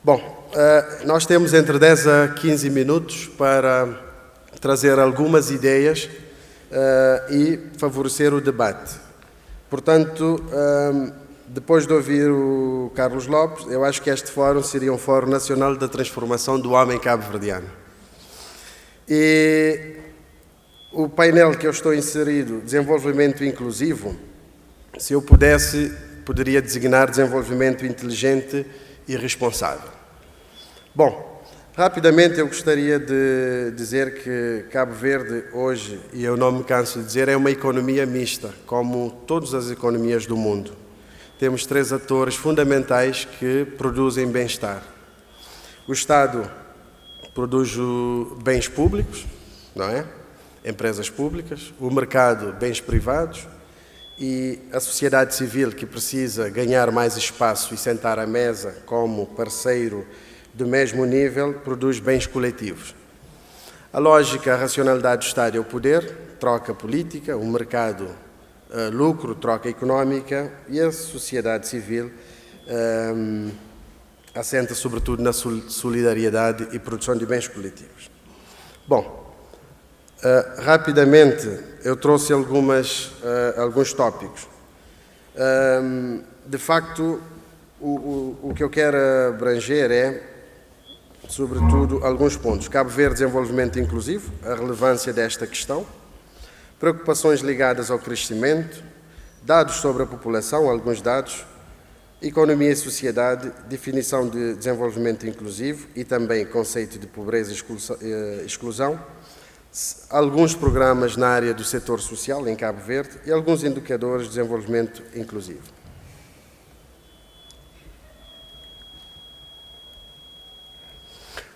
Bom, nós temos entre 10 a 15 minutos para trazer algumas ideias e favorecer o debate. Portanto, depois de ouvir o Carlos Lopes, eu acho que este fórum seria um Fórum Nacional da Transformação do Homem Cabo-Verdiano. E o painel que eu estou inserido, Desenvolvimento Inclusivo, se eu pudesse, poderia designar Desenvolvimento Inteligente e Responsável. Bom, rapidamente eu gostaria de dizer que Cabo Verde hoje, e eu não me canso de dizer, é uma economia mista, como todas as economias do mundo. Temos 3 atores fundamentais que produzem bem-estar. O Estado produz bens públicos, não é? Empresas públicas, o mercado, bens privados, e a sociedade civil, que precisa ganhar mais espaço e sentar à mesa como parceiro do mesmo nível, produz bens coletivos. A lógica, a racionalidade do Estado é o poder, troca política, o mercado, lucro, troca económica, e a sociedade civil assenta sobretudo na solidariedade e produção de bens coletivos. Bom, rapidamente eu trouxe alguns tópicos. De facto, o que eu quero abranger é, sobretudo, alguns pontos. Cabo Verde, desenvolvimento inclusivo, a relevância desta questão, preocupações ligadas ao crescimento, dados sobre a população, alguns dados, economia e sociedade, definição de desenvolvimento inclusivo e também conceito de pobreza e exclusão, alguns programas na área do setor social em Cabo Verde e alguns indicadores de desenvolvimento inclusivo.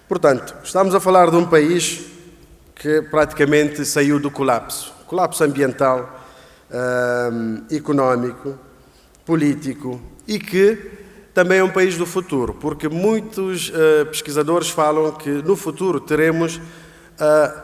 Portanto, estamos a falar de um país que praticamente saiu do colapso ambiental, económico, político, e que também é um país do futuro, porque muitos pesquisadores falam que no futuro teremos,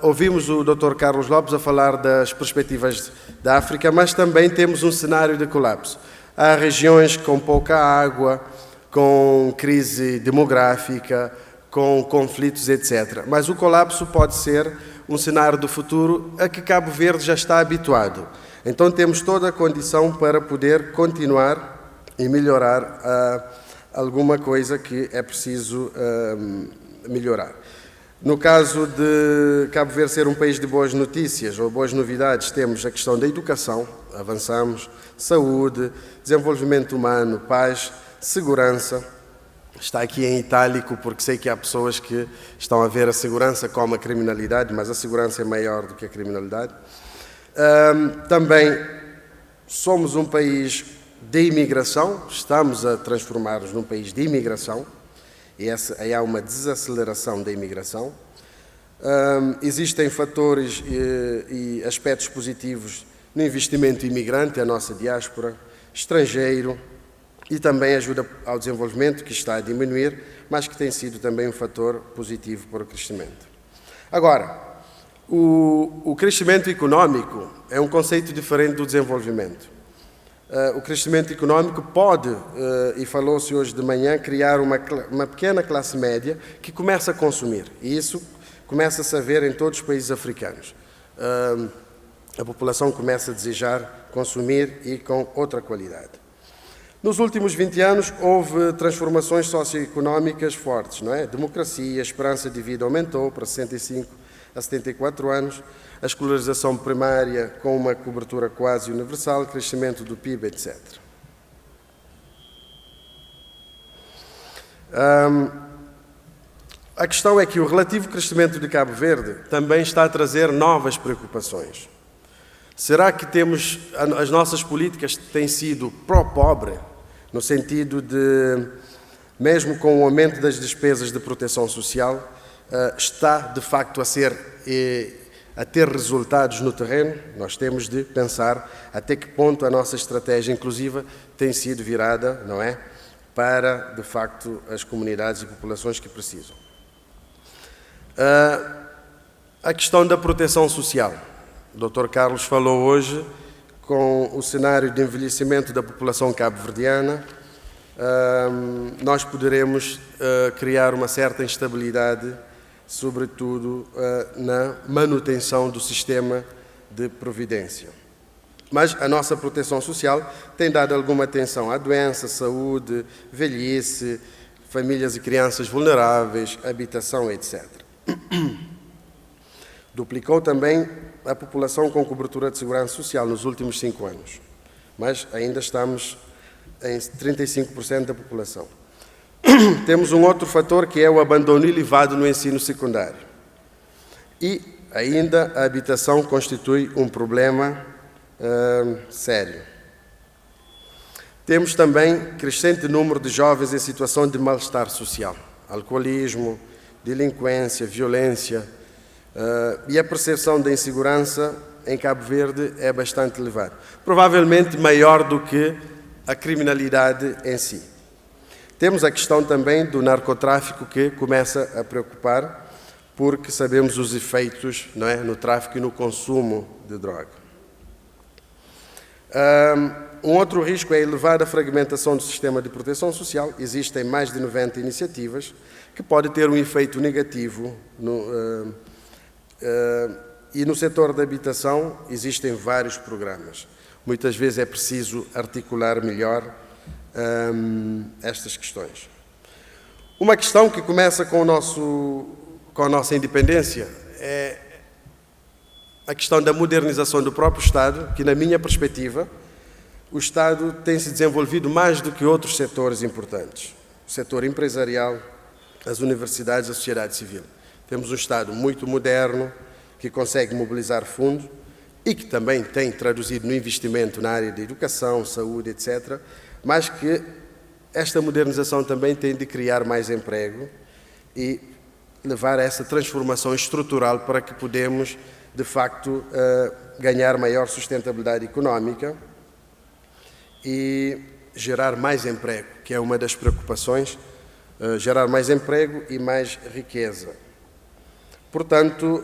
ouvimos o Dr. Carlos Lopes a falar das perspectivas da África, mas também temos um cenário de colapso. Há regiões com pouca água, com crise demográfica, com conflitos, etc. Mas o colapso pode ser um cenário do futuro a que Cabo Verde já está habituado. Então temos toda a condição para poder continuar e melhorar alguma coisa que é preciso melhorar. No caso de Cabo Verde ser um país de boas notícias ou boas novidades, temos a questão da educação, avançamos, saúde, desenvolvimento humano, paz, segurança. Está aqui em itálico porque sei que há pessoas que estão a ver a segurança como a criminalidade, mas a segurança é maior do que a criminalidade. Também somos um país de imigração, estamos a transformar-nos num país de imigração, e aí há uma desaceleração da imigração. Existem fatores e aspectos positivos no investimento imigrante, a nossa diáspora, estrangeiro, e também ajuda ao desenvolvimento, que está a diminuir, mas que tem sido também um fator positivo para o crescimento. Agora, o crescimento económico é um conceito diferente do desenvolvimento. O crescimento económico pode, e falou-se hoje de manhã, criar uma pequena classe média que começa a consumir. E isso começa-se a ver em todos os países africanos. A população começa a desejar consumir e com outra qualidade. Nos últimos 20 anos houve transformações socioeconómicas fortes, não é? Democracia, a esperança de vida aumentou para 65 a 74 anos, a escolarização primária com uma cobertura quase universal, crescimento do PIB, etc. A questão é que o relativo crescimento de Cabo Verde também está a trazer novas preocupações. Será que as nossas políticas têm sido pró-pobre, no sentido de, mesmo com o aumento das despesas de proteção social, está de facto a ter resultados no terreno? Nós temos de pensar até que ponto a nossa estratégia inclusiva tem sido virada, não é, para, de facto, as comunidades e populações que precisam. A questão da proteção social. O Dr. Carlos falou hoje com o cenário de envelhecimento da população cabo-verdiana nós poderemos criar uma certa instabilidade, sobretudo na manutenção do sistema de providência. Mas a nossa proteção social tem dado alguma atenção à doença, saúde, velhice, famílias e crianças vulneráveis, habitação, etc. Duplicou também a população com cobertura de segurança social nos últimos 5 anos, mas ainda estamos em 35% da população. Temos um outro fator que é o abandono elevado no ensino secundário. E ainda a habitação constitui um problema sério. Temos também crescente número de jovens em situação de mal-estar social, alcoolismo, delinquência, violência, e a percepção da insegurança em Cabo Verde é bastante elevada, provavelmente maior do que a criminalidade em si. Temos a questão também do narcotráfico que começa a preocupar, porque sabemos os efeitos, não é, no tráfico e no consumo de droga. Um outro risco é a elevada fragmentação do sistema de proteção social. Existem mais de 90 iniciativas que podem ter um efeito negativo e no setor da habitação existem vários programas. Muitas vezes é preciso articular melhor estas questões. Uma questão que começa com a nossa independência é a questão da modernização do próprio Estado, que, na minha perspectiva, o Estado tem se desenvolvido mais do que outros setores importantes. O setor empresarial, as universidades, a sociedade civil. Temos um Estado muito moderno, que consegue mobilizar fundos e que também tem traduzido no investimento na área de educação, saúde, etc., mas que esta modernização também tem de criar mais emprego e levar a essa transformação estrutural para que podemos, de facto, ganhar maior sustentabilidade económica e gerar mais emprego, que é uma das preocupações, gerar mais emprego e mais riqueza. Portanto,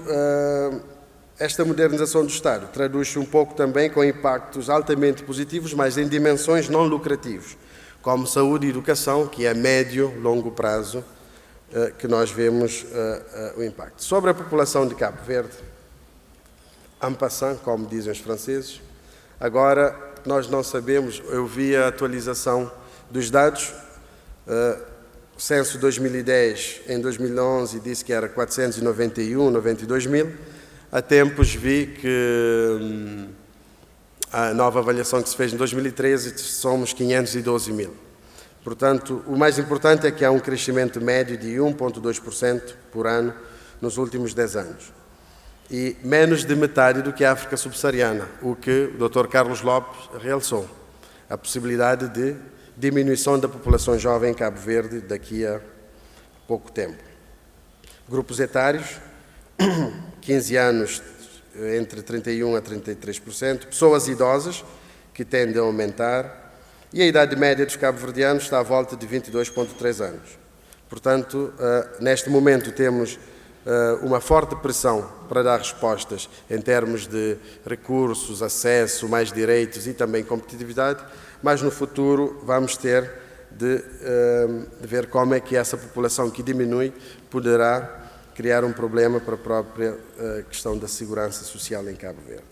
esta modernização do Estado traduz-se um pouco também com impactos altamente positivos, mas em dimensões não lucrativas, como saúde e educação, que é a médio, longo prazo, que nós vemos o impacto. Sobre a população de Cabo Verde, en passant, como dizem os franceses, agora nós não sabemos, eu vi a atualização dos dados, o censo 2010, em 2011, disse que era 491, 92 mil. Há tempos vi que a nova avaliação que se fez em 2013 somos 512 mil. Portanto, o mais importante é que há um crescimento médio de 1,2% por ano nos últimos 10 anos. E menos de metade do que a África subsaariana, o que o Dr. Carlos Lopes realçou. A possibilidade de diminuição da população jovem em Cabo Verde daqui a pouco tempo. Grupos etários, 15 anos, entre 31% a 33%, pessoas idosas, que tendem a aumentar, e a idade média dos cabo-verdianos está à volta de 22,3 anos. Portanto, neste momento temos uma forte pressão para dar respostas em termos de recursos, acesso, mais direitos e também competitividade, mas no futuro vamos ter de ver como é que essa população que diminui poderá criar um problema para a própria questão da segurança social em Cabo Verde.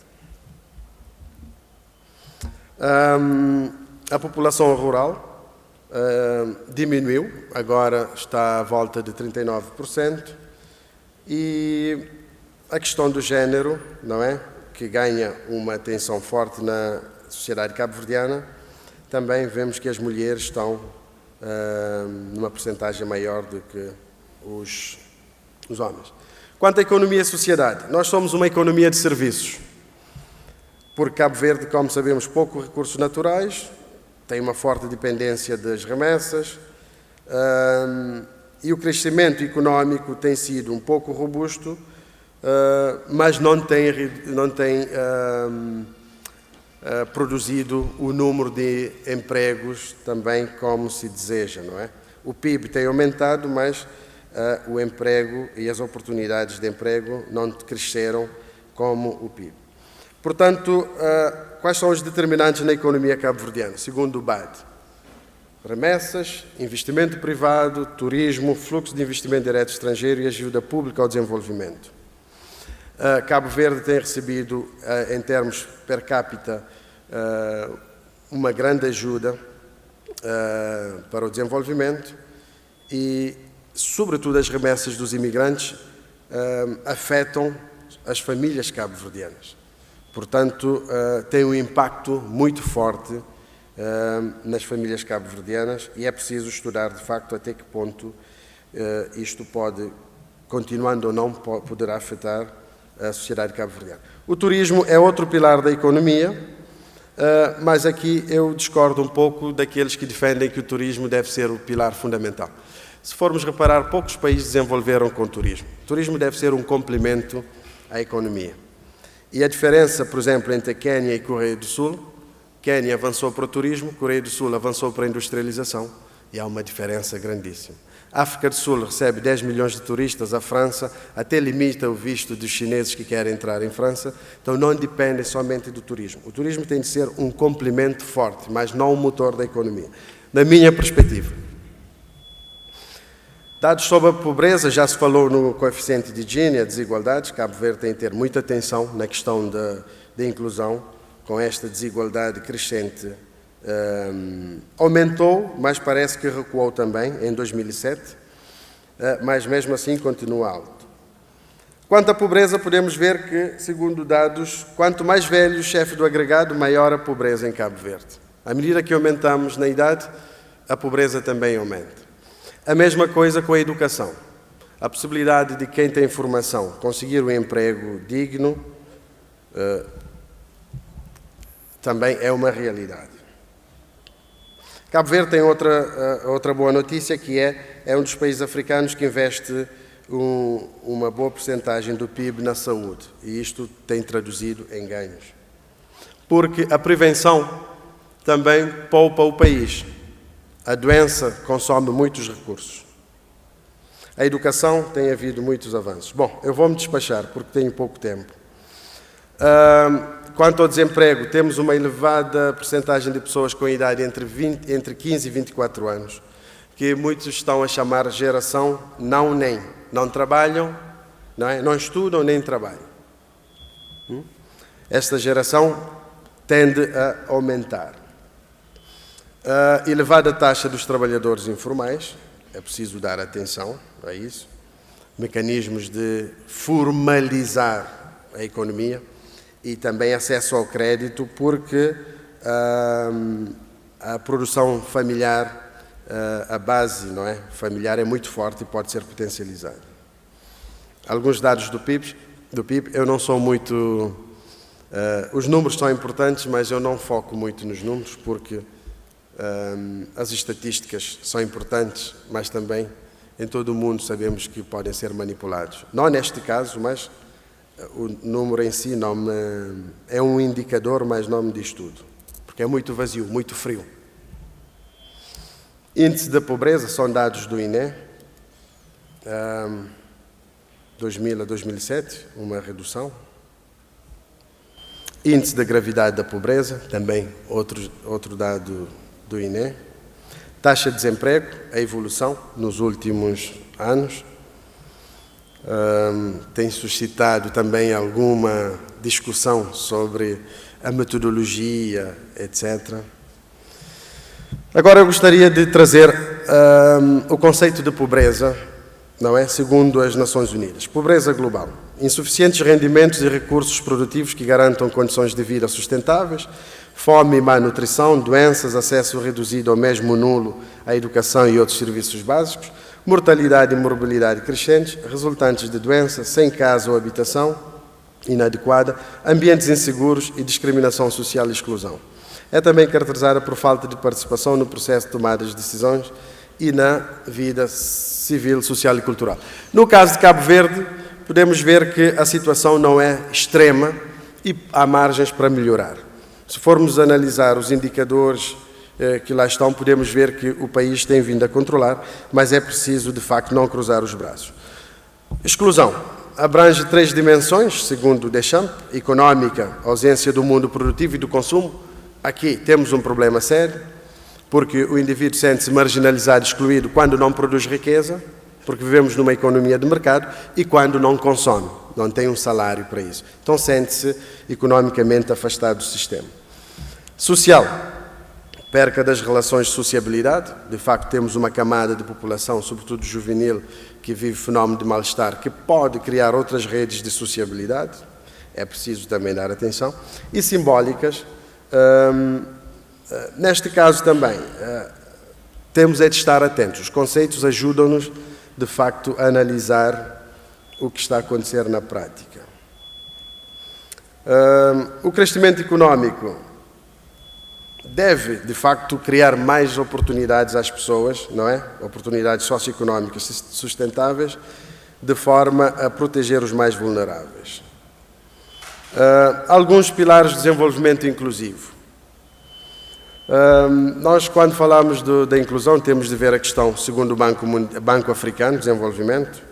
A população rural diminuiu, agora está à volta de 39%, e a questão do género, não é, que ganha uma atenção forte na sociedade cabo-verdiana, também vemos que as mulheres estão numa percentagem maior do que os homens. Quanto à economia e sociedade, nós somos uma economia de serviços, porque Cabo Verde, como sabemos, poucos recursos naturais, tem uma forte dependência das remessas, e o crescimento económico tem sido um pouco robusto, mas não tem produzido o número de empregos também como se deseja, não é? O PIB tem aumentado, mas o emprego e as oportunidades de emprego não cresceram como o PIB. Portanto, quais são os determinantes na economia cabo-verdiana, segundo o BAD? remessas, investimento privado, turismo, fluxo de investimento direto estrangeiro e ajuda pública ao desenvolvimento. Cabo Verde tem recebido, em termos per capita, uma grande ajuda para o desenvolvimento e, sobretudo, as remessas dos imigrantes afetam as famílias cabo-verdianas. Portanto, tem um impacto muito forte nas famílias cabo-verdianas e é preciso estudar, de facto, até que ponto isto pode, continuando ou não, poderá afetar a sociedade cabo-verdiana. O turismo é outro pilar da economia, mas aqui eu discordo um pouco daqueles que defendem que o turismo deve ser o pilar fundamental. Se formos reparar, poucos países desenvolveram com o turismo. O turismo deve ser um complemento à economia. E a diferença, por exemplo, entre a Quênia e a Coreia do Sul, Quênia avançou para o turismo, Coreia do Sul avançou para a industrialização, e há uma diferença grandíssima. A África do Sul recebe 10 milhões de turistas, a França até limita o visto dos chineses que querem entrar em França, então não depende somente do turismo. O turismo tem de ser um complemento forte, mas não um motor da economia, na minha perspectiva. Dados sobre a pobreza, já se falou no coeficiente de Gini, a desigualdade. Cabo Verde tem de ter muita atenção na questão da inclusão, com esta desigualdade crescente. Aumentou, mas parece que recuou também em 2007, mas mesmo assim continua alto. Quanto à pobreza, podemos ver que, segundo dados, quanto mais velho o chefe do agregado, maior a pobreza em Cabo Verde. À medida que aumentamos na idade, a pobreza também aumenta. A mesma coisa com a educação. A possibilidade de quem tem formação conseguir um emprego digno também é uma realidade. Cabo Verde tem outra boa notícia, que é um dos países africanos que investe uma boa percentagem do PIB na saúde, e isto tem traduzido em ganhos. Porque a prevenção também poupa o país. A doença consome muitos recursos. A educação tem havido muitos avanços. Bom, eu vou-me despachar porque tenho pouco tempo. Quanto ao desemprego, temos uma elevada percentagem de pessoas com idade entre 15 e 24 anos, que muitos estão a chamar geração não-nem. Não trabalham, não estudam nem trabalham. Esta geração tende a aumentar. A elevada taxa dos trabalhadores informais, é preciso dar atenção a isso. Mecanismos de formalizar a economia e também acesso ao crédito, porque a produção familiar, a base familiar é muito forte e pode ser potencializada. Alguns dados do PIB, eu não sou muito... os números são importantes, mas eu não foco muito nos números, porque as estatísticas são importantes, mas também em todo o mundo sabemos que podem ser manipulados. Não neste caso, mas o número em si é um indicador, mas não me diz tudo, porque é muito vazio, muito frio. Índice da pobreza, são dados do INE, 2000 a 2007, uma redução. Índice da gravidade da pobreza, também outro dado do INE. Taxa de desemprego, a evolução nos últimos anos. Tem suscitado também alguma discussão sobre a metodologia, etc. Agora eu gostaria de trazer o conceito de pobreza, segundo as Nações Unidas. Pobreza global. Insuficientes rendimentos e recursos produtivos que garantam condições de vida sustentáveis, fome e má nutrição, doenças, acesso reduzido ou mesmo nulo à educação e outros serviços básicos, mortalidade e morbilidade crescentes, resultantes de doenças, sem casa ou habitação inadequada, ambientes inseguros e discriminação social e exclusão. É também caracterizada por falta de participação no processo de tomada de decisões e na vida civil, social e cultural. No caso de Cabo Verde, podemos ver que a situação não é extrema e há margens para melhorar. Se formos analisar os indicadores que lá estão, podemos ver que o país tem vindo a controlar, mas é preciso, de facto, não cruzar os braços. Exclusão. Abrange 3 dimensões, segundo Deschamps: económica, ausência do mundo produtivo e do consumo. Aqui temos um problema sério. porque o indivíduo sente-se marginalizado, excluído quando não produz riqueza, porque vivemos numa economia de mercado, e quando não consome, não tem um salário para isso. Então sente-se economicamente afastado do sistema. Social, perca das relações de sociabilidade. De facto, temos uma camada de população, sobretudo juvenil, que vive fenómeno de mal-estar, que pode criar outras redes de sociabilidade. É preciso também dar atenção. E simbólicas, neste caso também, temos é de estar atentos. Os conceitos ajudam-nos, de facto, a analisar o que está a acontecer na prática. O crescimento económico deve, de facto, criar mais oportunidades às pessoas, não é? Oportunidades socioeconómicas sustentáveis, de forma a proteger os mais vulneráveis. Alguns pilares de desenvolvimento inclusivo. Nós, quando falamos da inclusão, temos de ver a questão, segundo o Banco Africano de Desenvolvimento,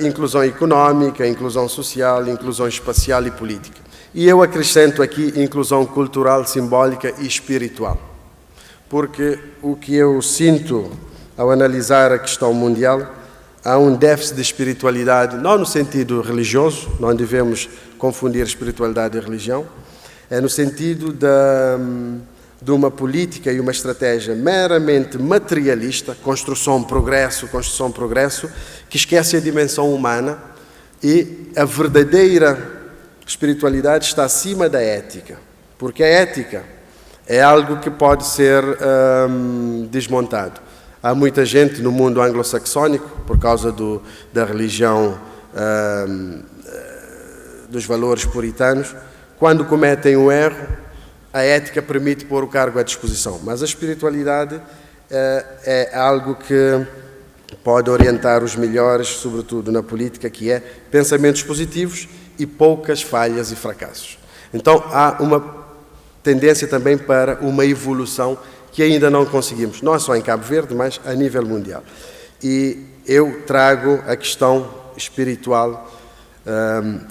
inclusão económica, inclusão social, inclusão espacial e política. E eu acrescento aqui inclusão cultural, simbólica e espiritual. Porque o que eu sinto ao analisar a questão mundial, há um déficit de espiritualidade, não no sentido religioso, não devemos confundir espiritualidade e religião, é no sentido de uma política e uma estratégia meramente materialista, construção, progresso, que esquece a dimensão humana, e a verdadeira espiritualidade está acima da ética, porque a ética é algo que pode ser desmontado. Há muita gente no mundo anglo-saxónico, por causa da religião, dos valores puritanos, quando cometem um erro, a ética permite pôr o cargo à disposição, mas a espiritualidade é algo que pode orientar os melhores, sobretudo na política, que é pensamentos positivos e poucas falhas e fracassos. Então, há uma tendência também para uma evolução que ainda não conseguimos, não só em Cabo Verde, mas a nível mundial. E eu trago a questão espiritual,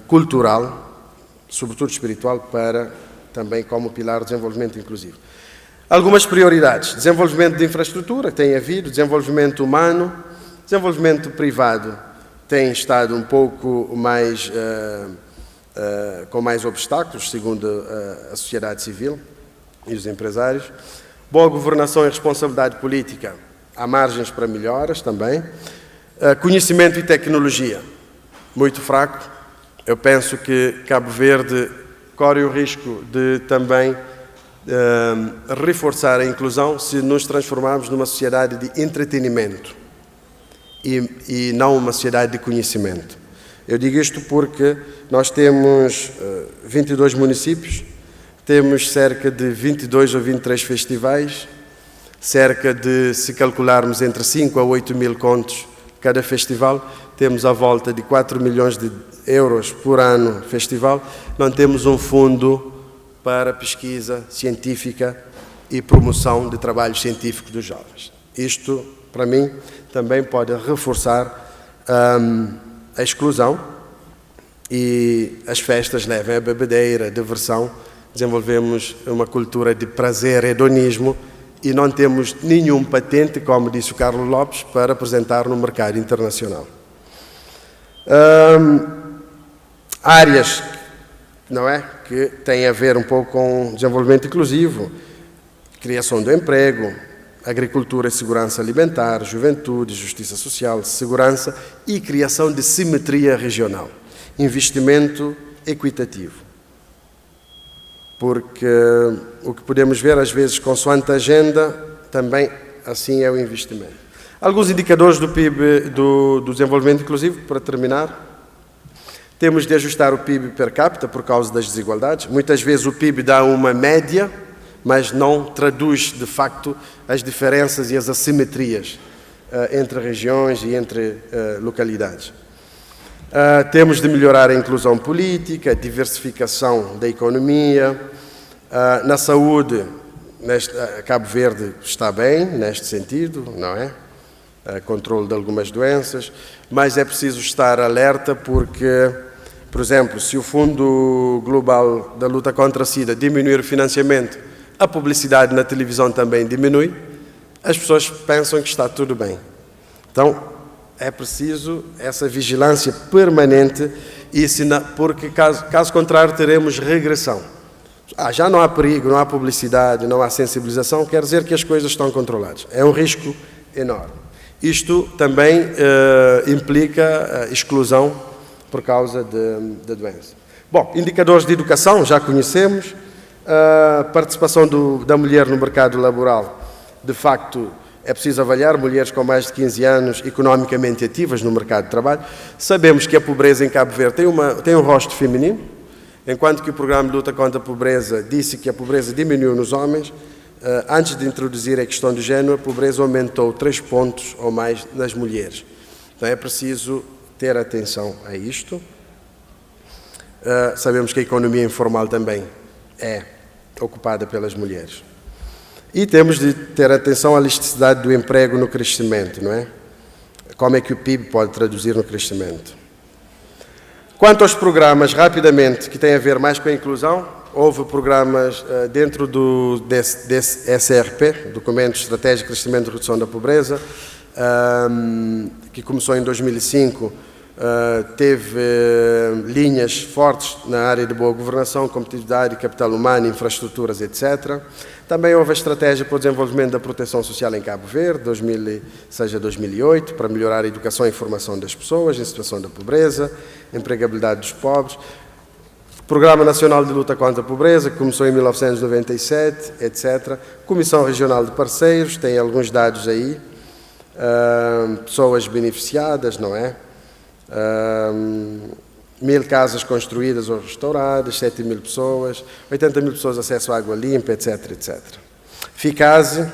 cultural, sobretudo espiritual, para também como pilar do desenvolvimento inclusivo. Algumas prioridades: desenvolvimento de infraestrutura, tem havido, desenvolvimento humano, desenvolvimento privado tem estado um pouco mais, com mais obstáculos, segundo a sociedade civil e os empresários. Boa governação e responsabilidade política, há margens para melhoras também. Conhecimento e tecnologia, muito fraco. Eu penso que Cabo Verde corre o risco de também reforçar a inclusão se nos transformarmos numa sociedade de entretenimento e não uma sociedade de conhecimento. Eu digo isto porque nós temos 22 municípios, temos cerca de 22 ou 23 festivais, cerca de, se calcularmos, entre 5 a 8 mil contos cada festival, temos à volta de 4 milhões de euros por ano festival, não temos um fundo para pesquisa científica e promoção de trabalhos científicos dos jovens. Isto, para mim, também pode reforçar a exclusão, e as festas levam a bebedeira, a diversão, desenvolvemos uma cultura de prazer, hedonismo, e não temos nenhum patente, como disse o Carlos Lopes, para apresentar no mercado internacional. Áreas, não é, que têm a ver um pouco com desenvolvimento inclusivo, criação do emprego, agricultura e segurança alimentar, juventude, justiça social, segurança e criação de simetria regional, investimento equitativo. Porque o que podemos ver, às vezes, consoante a agenda, também assim é o investimento. Alguns indicadores do PIB, do desenvolvimento inclusivo, para terminar. Temos de ajustar o PIB per capita por causa das desigualdades. Muitas vezes o PIB dá uma média, mas não traduz, de facto, as diferenças e as assimetrias entre regiões e entre localidades. Temos de melhorar a inclusão política, a diversificação da economia. Na saúde, Cabo Verde está bem neste sentido, não é? Controle de algumas doenças, mas é preciso estar alerta porque, por exemplo, se o Fundo Global da Luta contra a SIDA diminuir o financiamento a publicidade na televisão também diminui, as pessoas pensam que está tudo bem. Então, é preciso essa vigilância permanente, porque caso contrário teremos regressão. Já não há perigo, não há publicidade, não há sensibilização, quer dizer que as coisas estão controladas. É um risco enorme. Isto também implica exclusão por causa da doença. Bom, indicadores de educação, já conhecemos. A participação da mulher no mercado laboral, de facto, é preciso avaliar mulheres com mais de 15 anos economicamente ativas no mercado de trabalho. Sabemos que a pobreza em Cabo Verde tem um rosto feminino, enquanto que o Programa de Luta contra a Pobreza disse que a pobreza diminuiu nos homens, antes de introduzir a questão do género, a pobreza aumentou 3 pontos ou mais nas mulheres. Então é preciso ter atenção a isto. Sabemos que a economia informal também é ocupada pelas mulheres. E temos de ter atenção à elasticidade do emprego no crescimento, não é? Como é que o PIB pode traduzir no crescimento? Quanto aos programas, rapidamente, que têm a ver mais com a inclusão, houve programas dentro desse SRP, Documento Estratégico de Crescimento e Redução da Pobreza, que começou em 2005, teve linhas fortes na área de boa governação, competitividade, capital humano, infraestruturas, etc. Também houve a estratégia para o desenvolvimento da proteção social em Cabo Verde, 2006-2008, para melhorar a educação e formação das pessoas em situação de pobreza, empregabilidade dos pobres. Programa Nacional de Luta contra a Pobreza, que começou em 1997, etc. Comissão Regional de Parceiros, tem alguns dados aí. Pessoas beneficiadas, não é? 1.000 casas construídas ou restauradas, 7.000 pessoas, 80.000 pessoas acesso à água limpa, etc, etc. FICASE,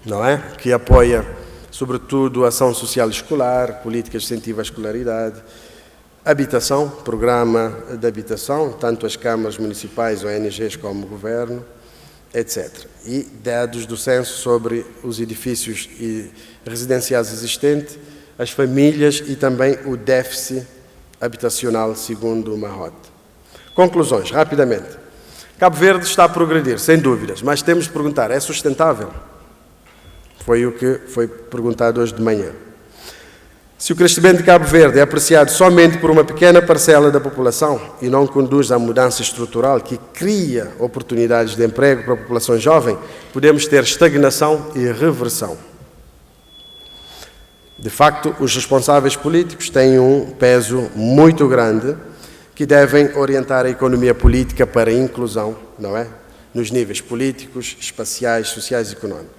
não é? Que apoia, sobretudo, a ação social escolar, políticas de incentivo à escolaridade, habitação, programa de habitação, tanto as câmaras municipais, ONGs, como o governo, etc. E dados do censo sobre os edifícios residenciais existentes, as famílias e também o déficit habitacional, segundo o Marrot. Conclusões, rapidamente. Cabo Verde está a progredir, sem dúvidas, mas temos de perguntar, é sustentável? Foi o que foi perguntado hoje de manhã. Se o crescimento de Cabo Verde é apreciado somente por uma pequena parcela da população e não conduz à mudança estrutural que cria oportunidades de emprego para a população jovem, podemos ter estagnação e reversão. De facto, os responsáveis políticos têm um peso muito grande que devem orientar a economia política para a inclusão, não é? Nos níveis políticos, espaciais, sociais e económicos.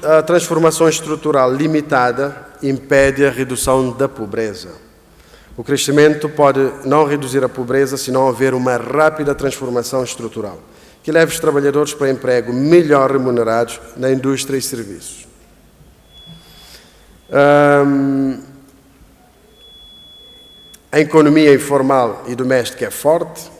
A transformação estrutural limitada impede a redução da pobreza. O crescimento pode não reduzir a pobreza se não houver uma rápida transformação estrutural, que leve os trabalhadores para emprego melhor remunerados na indústria e serviços. A economia informal e doméstica é forte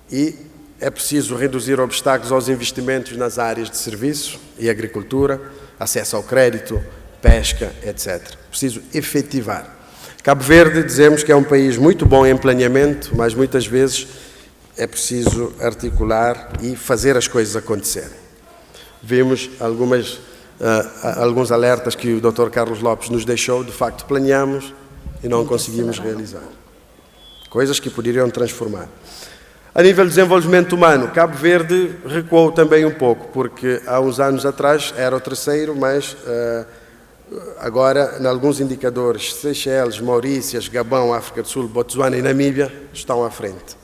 e é preciso reduzir obstáculos aos investimentos nas áreas de serviço e agricultura, acesso ao crédito, pesca, etc. Preciso efetivar. Cabo Verde, dizemos que é um país muito bom em planeamento, mas muitas vezes é preciso articular e fazer as coisas acontecerem. Vimos alguns alertas que o Dr. Carlos Lopes nos deixou, de facto planeamos e não conseguimos realizar. Coisas que poderiam transformar. A nível de desenvolvimento humano, Cabo Verde recuou também um pouco, porque há uns anos atrás era o terceiro, mas agora, em alguns indicadores, Seychelles, Maurícias, Gabão, África do Sul, Botsuana e Namíbia estão à frente.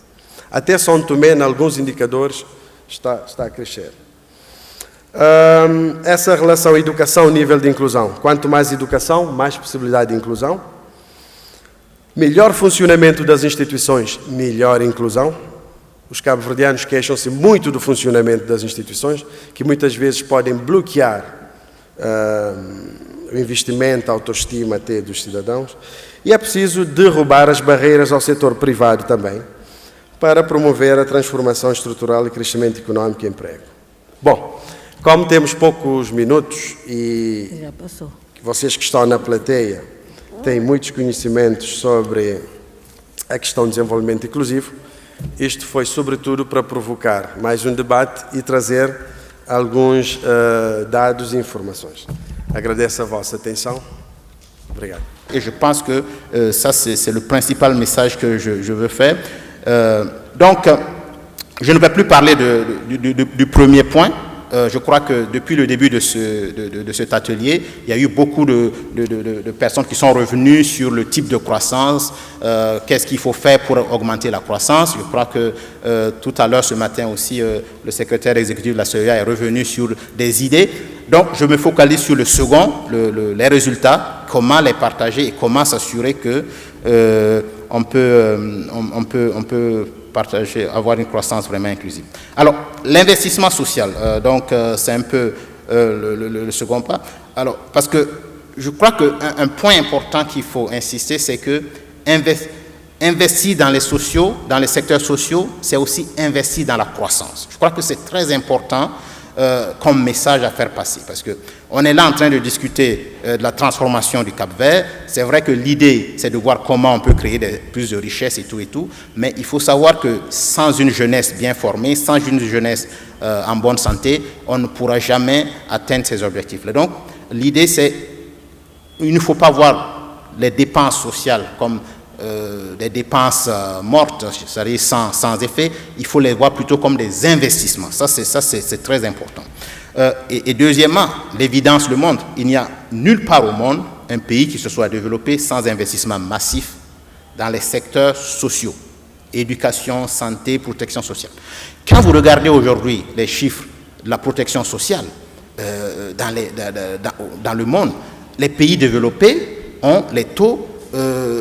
Até São Tomé, em alguns indicadores, está a crescer. Essa relação educação-nível de inclusão. Quanto mais educação, mais possibilidade de inclusão. Melhor funcionamento das instituições, melhor inclusão. Os cabo-verdianos queixam-se muito do funcionamento das instituições, que muitas vezes podem bloquear o investimento, a autoestima até dos cidadãos. E é preciso derrubar as barreiras ao setor privado também, para promover a transformação estrutural e crescimento económico e emprego. Bom, como temos poucos minutos e vocês que estão na plateia têm muitos conhecimentos sobre a questão do desenvolvimento inclusivo, Isto foi sobretudo para provocar mais um debate e trazer alguns dados e informações. Agradeço a vossa atenção. Obrigado. Et je pense que ça, c'est le principal message que je veux faire. Donc, je ne vais plus parler du premier point. Je crois que depuis le début de cet atelier, il y a eu beaucoup de personnes qui sont revenues sur le type de croissance, qu'est-ce qu'il faut faire pour augmenter la croissance. Je crois que tout à l'heure, ce matin aussi, le secrétaire exécutif de la CEA est revenu sur des idées. Donc, je me focalise sur le second, les résultats, comment les partager et comment s'assurer que on peut partager, avoir une croissance vraiment inclusive. Alors, l'investissement social, c'est un peu le second pas. Alors, parce que je crois qu'un point important qu'il faut insister, c'est que investir dans les sociaux, dans les secteurs sociaux, c'est aussi investir dans la croissance. Je crois que c'est très important comme message à faire passer, parce qu'on est là en train de discuter de la transformation du Cap-Vert. C'est vrai que l'idée, c'est de voir comment on peut créer plus de richesses et tout, mais il faut savoir que sans une jeunesse bien formée, sans une jeunesse en bonne santé, on ne pourra jamais atteindre ces objectifs-là. Donc, l'idée, c'est il ne faut pas voir les dépenses sociales comme des dépenses mortes, c'est-à-dire sans effet. Il faut les voir plutôt comme des investissements. Ça, c'est très important. Et deuxièmement, l'évidence le montre. Il n'y a nulle part au monde un pays qui se soit développé sans investissement massif dans les secteurs sociaux, éducation, santé, protection sociale. Quand vous regardez aujourd'hui les chiffres de la protection sociale dans le monde, les pays développés ont les taux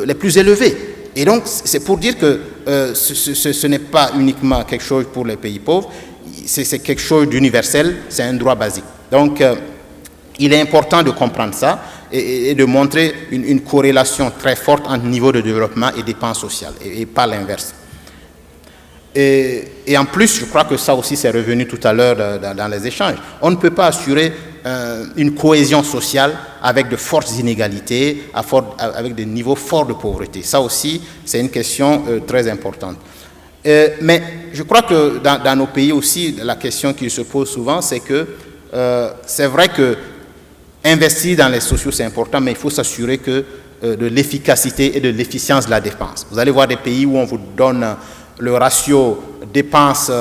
les plus élevés. Et donc, c'est pour dire que ce n'est pas uniquement quelque chose pour les pays pauvres, c'est quelque chose d'universel, c'est un droit basique. Donc, il est important de comprendre ça et de montrer une corrélation très forte entre niveau de développement et dépenses sociales, et pas l'inverse. Et en plus, je crois que ça aussi, c'est revenu tout à l'heure dans les échanges. On ne peut pas assurer une cohésion sociale avec de fortes inégalités, avec des niveaux forts de pauvreté. Ça aussi, c'est une question très importante. Mais je crois que dans nos pays aussi, la question qui se pose souvent, c'est que c'est vrai que investir dans les sociaux, c'est important, mais il faut s'assurer que de l'efficacité et de l'efficience de la dépense. Vous allez voir des pays où on vous donne le ratio dépenses,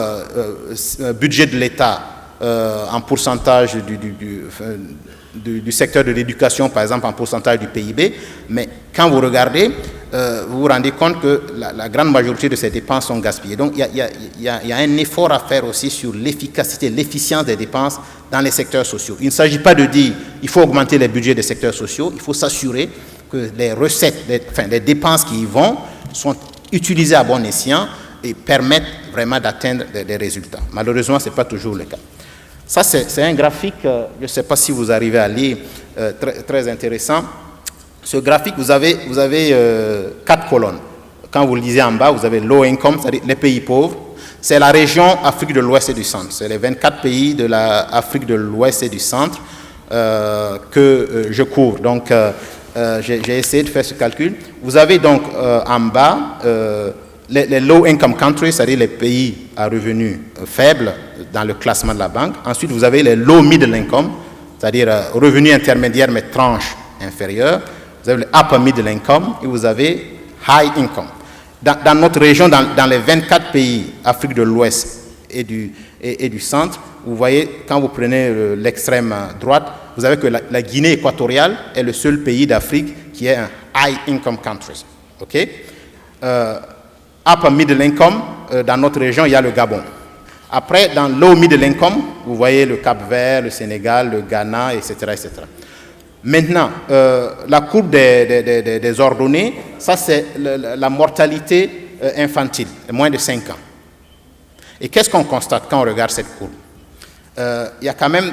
budget de l'État en pourcentage du secteur de l'éducation, par exemple, en pourcentage du PIB. Mais quand vous regardez, vous vous rendez compte que la grande majorité de ces dépenses sont gaspillées. Donc, il y a un effort à faire aussi sur l'efficacité, l'efficience des dépenses dans les secteurs sociaux. Il ne s'agit pas de dire qu'il faut augmenter les budgets des secteurs sociaux. Il faut s'assurer que les recettes, les dépenses qui y vont sont utilisées à bon escient et permettent vraiment d'atteindre des résultats. Malheureusement, ce n'est pas toujours le cas. Ça, c'est un graphique, je ne sais pas si vous arrivez à lire, très, très intéressant. Ce graphique, vous avez 4 colonnes. Quand vous le lisez en bas, vous avez low income, c'est-à-dire les pays pauvres. C'est la région Afrique de l'Ouest et du Centre. C'est les 24 pays de l'Afrique de l'Ouest et du Centre que je couvre. Donc, j'ai essayé de faire ce calcul. Vous avez donc en bas les low income countries, c'est-à-dire les pays à revenus faibles dans le classement de la banque. Ensuite, vous avez les low middle income, c'est-à-dire revenus intermédiaires mais tranches inférieures. Vous avez le upper middle income et vous avez high income. Dans notre région, dans les 24 pays Afrique de l'Ouest et du Centre, vous voyez, quand vous prenez l'extrême droite, vous avez que la Guinée équatoriale est le seul pays d'Afrique qui est un high income country. OK? Upper middle income, dans notre région, il y a le Gabon. Après, dans low middle income, vous voyez le Cap-Vert, le Sénégal, le Ghana, etc. etc. Maintenant, la courbe des ordonnées, ça c'est la mortalité infantile, moins de 5 ans. Et qu'est-ce qu'on constate quand on regarde cette courbe? Il y a quand même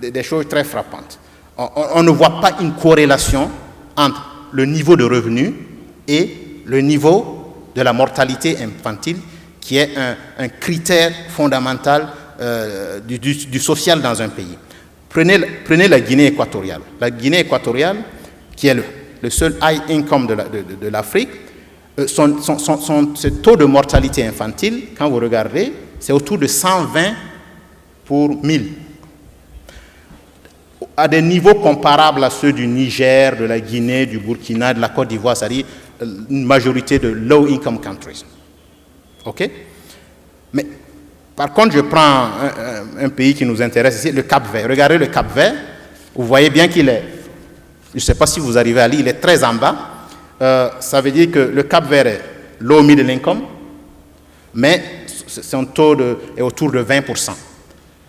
des choses très frappantes. On ne voit pas une corrélation entre le niveau de revenu et le niveau de la mortalité infantile, qui est un critère fondamental du social dans un pays. Prenez la Guinée équatoriale. La Guinée équatoriale, qui est le seul high income de l'Afrique, ce taux de mortalité infantile, quand vous regardez, c'est autour de 120 pour 1000. À des niveaux comparables à ceux du Niger, de la Guinée, du Burkina, de la Côte d'Ivoire, c'est-à-dire une majorité de low-income countries. OK? Mais par contre, je prends un pays qui nous intéresse ici, le Cap-Vert. Regardez le Cap-Vert, vous voyez bien qu'il est, je ne sais pas si vous arrivez à lire, il est très en bas. Ça veut dire que le Cap-Vert est low middle income, mais son taux est autour de 20%.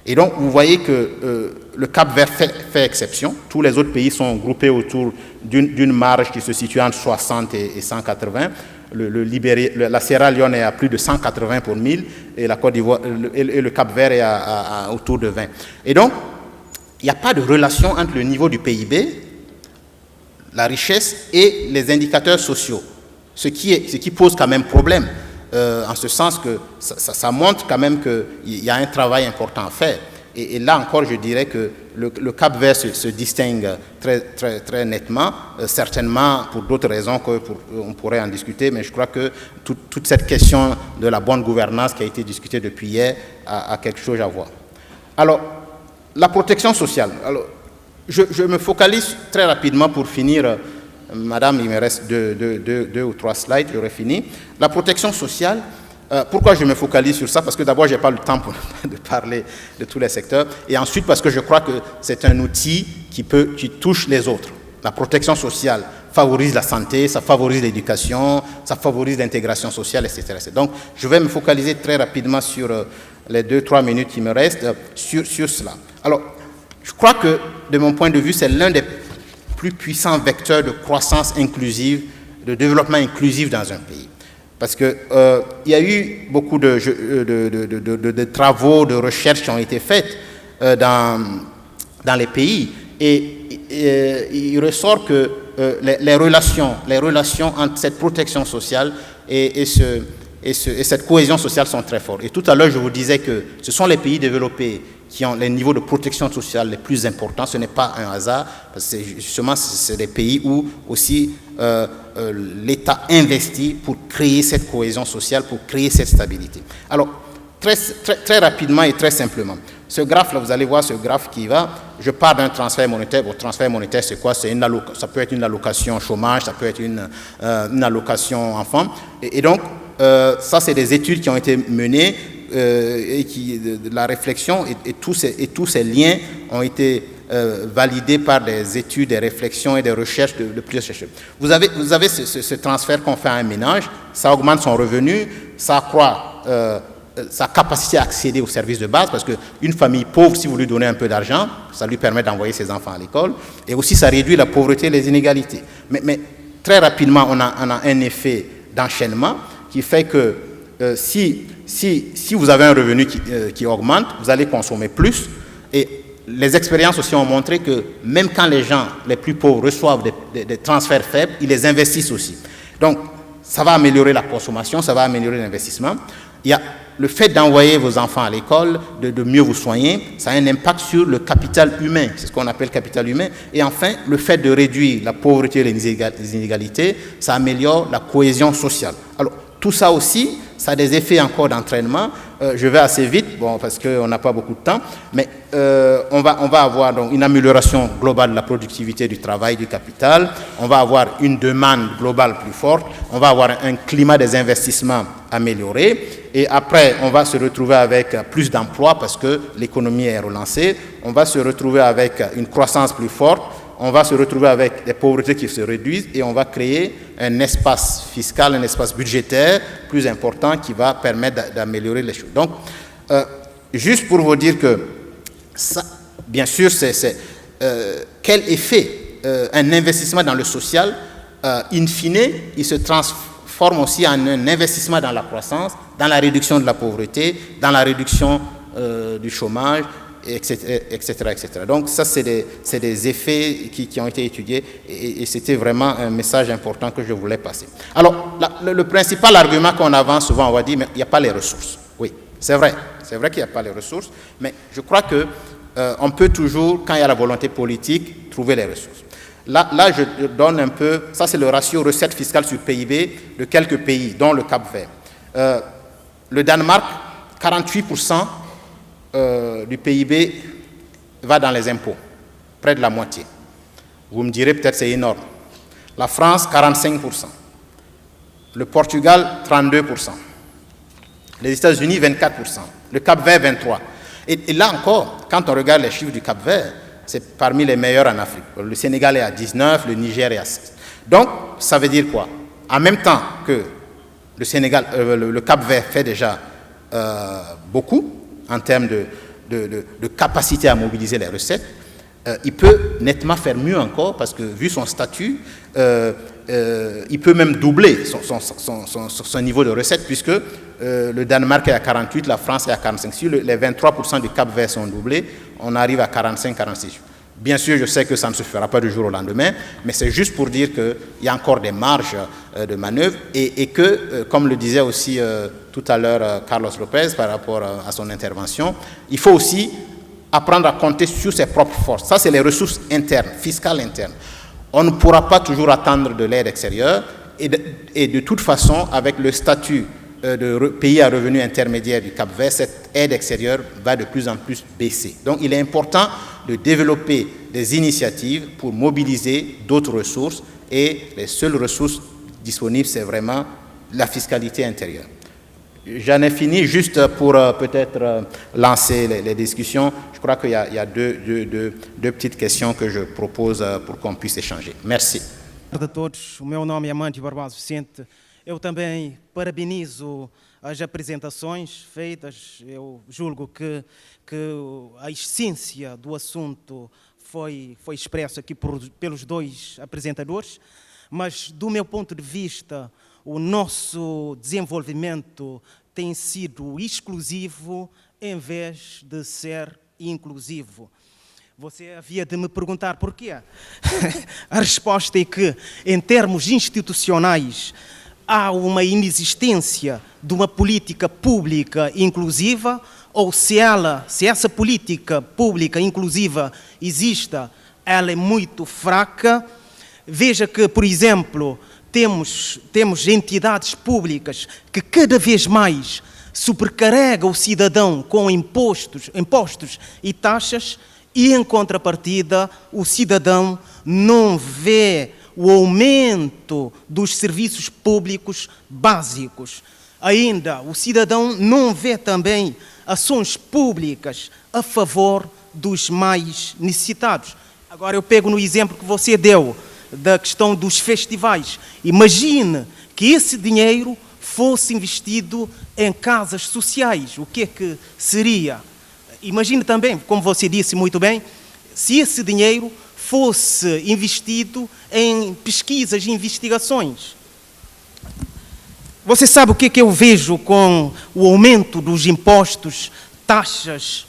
Et donc, vous voyez que le Cap-Vert fait exception. Tous les autres pays sont groupés autour d'une marge qui se situe entre 60 et 180. La Sierra Leone est à plus de 180 pour 1000 et la Côte d'Ivoire et le Cap-Vert est à autour de 20. Et donc, il n'y a pas de relation entre le niveau du PIB, la richesse et les indicateurs sociaux, ce qui pose quand même problème, en ce sens que ça montre quand même qu'il y a un travail important à faire. Et là encore, je dirais que le Cap-Vert se distingue très, très, très nettement, certainement pour d'autres raisons qu'on pourrait en discuter, mais je crois que toute cette question de la bonne gouvernance qui a été discutée depuis hier a quelque chose à voir. Alors, la protection sociale. Alors, je me focalise très rapidement pour finir. Madame, il me reste deux ou trois slides, j'aurai fini. La protection sociale, pourquoi je me focalise sur ça? Parce que d'abord, je n'ai pas le temps de parler de tous les secteurs. Et ensuite, parce que je crois que c'est un outil qui touche les autres. La protection sociale favorise la santé, ça favorise l'éducation, ça favorise l'intégration sociale, etc. Donc, je vais me focaliser très rapidement sur les 2-3 minutes qui me restent, sur cela. Alors, je crois que, de mon point de vue, c'est l'un des plus puissants vecteurs de croissance inclusive, de développement inclusif dans un pays. Parce qu'il y a eu beaucoup de travaux, de recherches qui ont été faits dans les pays. Et il ressort que les relations entre cette protection sociale et cette cohésion sociale sont très fortes. Et tout à l'heure, je vous disais que ce sont les pays développés qui ont les niveaux de protection sociale les plus importants. Ce n'est pas un hasard, parce que justement, c'est des pays où aussi l'État investit pour créer cette cohésion sociale, pour créer cette stabilité. Alors, très rapidement et très simplement, ce graphe-là, vous allez voir ce graphe qui va, je pars d'un transfert monétaire. Votre transfert monétaire, c'est quoi? Ça peut être une allocation chômage, ça peut être une allocation enfant. Et donc, ça, c'est des études qui ont été menées et de la réflexion et tous ces liens ont été validés par des études, des réflexions et des recherches de plusieurs chercheurs. Vous avez ce transfert qu'on fait à un ménage, ça augmente son revenu, ça accroît sa capacité à accéder aux services de base, parce qu'une famille pauvre, si vous lui donnez un peu d'argent, ça lui permet d'envoyer ses enfants à l'école, et aussi ça réduit la pauvreté et les inégalités. Mais très rapidement, on a un effet d'enchaînement qui fait que si vous avez un revenu qui augmente, vous allez consommer plus. Et les expériences aussi ont montré que même quand les gens les plus pauvres reçoivent des transferts faibles, ils les investissent aussi. Donc, ça va améliorer la consommation, ça va améliorer l'investissement. Il y a le fait d'envoyer vos enfants à l'école, de mieux vous soigner, ça a un impact sur le capital humain, c'est ce qu'on appelle capital humain. Et enfin, le fait de réduire la pauvreté et les inégalités, ça améliore la cohésion sociale. Alors, tout ça aussi, ça a des effets encore d'entraînement. Je vais assez vite, parce qu'on n'a pas beaucoup de temps, mais on va avoir donc une amélioration globale de la productivité du travail, du capital. On va avoir une demande globale plus forte. On va avoir un climat des investissements amélioré. Et après, on va se retrouver avec plus d'emplois parce que l'économie est relancée. On va se retrouver avec une croissance plus forte. On va se retrouver avec des pauvretés qui se réduisent et on va créer un espace fiscal, un espace budgétaire plus important qui va permettre d'améliorer les choses. Donc, juste pour vous dire que, ça, bien sûr, quel effet un investissement dans le social, in fine, il se transforme aussi en un investissement dans la croissance, dans la réduction de la pauvreté, dans la réduction du chômage, etc., etc. Donc ça, c'est des effets qui ont été étudiés et c'était vraiment un message important que je voulais passer. Alors, le principal argument qu'on avance souvent, on va dire, mais il n'y a pas les ressources. Oui, c'est vrai qu'il n'y a pas les ressources, mais je crois qu'on peut toujours, quand il y a la volonté politique, trouver les ressources. Là, je donne un peu, ça c'est le ratio recette fiscale sur PIB de quelques pays, dont le Cap-Vert. Le Danemark, 48% du PIB va dans les impôts, près de la moitié. Vous me direz peut-être c'est énorme. La France, 45%. Le Portugal, 32%. Les États-Unis, 24%. Le Cap-Vert, 23%. Et là encore, quand on regarde les chiffres du Cap-Vert, c'est parmi les meilleurs en Afrique. Le Sénégal est à 19, le Niger est à 16. Donc, ça veut dire quoi? En même temps que le Cap-Vert fait déjà beaucoup en termes de capacité à mobiliser les recettes, il peut nettement faire mieux encore parce que, vu son statut, il peut même doubler son niveau de recettes puisque le Danemark est à 48, la France est à 45. Si les 23% du Cap-Vert sont doublés, on arrive à 45-46. Bien sûr, je sais que ça ne se fera pas du jour au lendemain, mais c'est juste pour dire qu'il y a encore des marges de manœuvre et que, comme le disait aussi tout à l'heure Carlos Lopez par rapport à son intervention, il faut aussi apprendre à compter sur ses propres forces. Ça, c'est les ressources internes, fiscales internes. On ne pourra pas toujours attendre de l'aide extérieure et de toute façon, avec le statut de pays à revenu intermédiaire du Cap-Vert, cette aide extérieure va de plus en plus baisser. Donc, il est important de développer des initiatives pour mobiliser d'autres ressources et les seules ressources disponibles, c'est vraiment la fiscalité intérieure. J'en ai fini juste pour peut-être lancer les discussions. Je crois qu'il y a deux petites questions que je propose pour qu'on puisse échanger. Merci. Boa tarde a todos, o meu nome é Amândio Barbosa Vicente. Eu também parabenizo as apresentações feitas. Eu julgo que a essência do assunto foi expressa aqui pelos dois apresentadores, mas do meu ponto de vista, o nosso desenvolvimento tem sido exclusivo em vez de ser inclusivo. Você havia de me perguntar porquê. A resposta é que, em termos institucionais, há uma inexistência de uma política pública inclusiva, ou se essa política pública inclusiva exista, ela é muito fraca. Veja que, por exemplo, temos entidades públicas que cada vez mais sobrecarregam o cidadão com impostos e taxas e, em contrapartida, o cidadão não vê o aumento dos serviços públicos básicos. Ainda, o cidadão não vê também ações públicas a favor dos mais necessitados. Agora eu pego no exemplo que você deu, da questão dos festivais. Imagine que esse dinheiro fosse investido em casas sociais. O que é que seria? Imagine também, como você disse muito bem, se esse dinheiro fosse investido em pesquisas e investigações. Você sabe o que é que eu vejo com o aumento dos impostos, taxas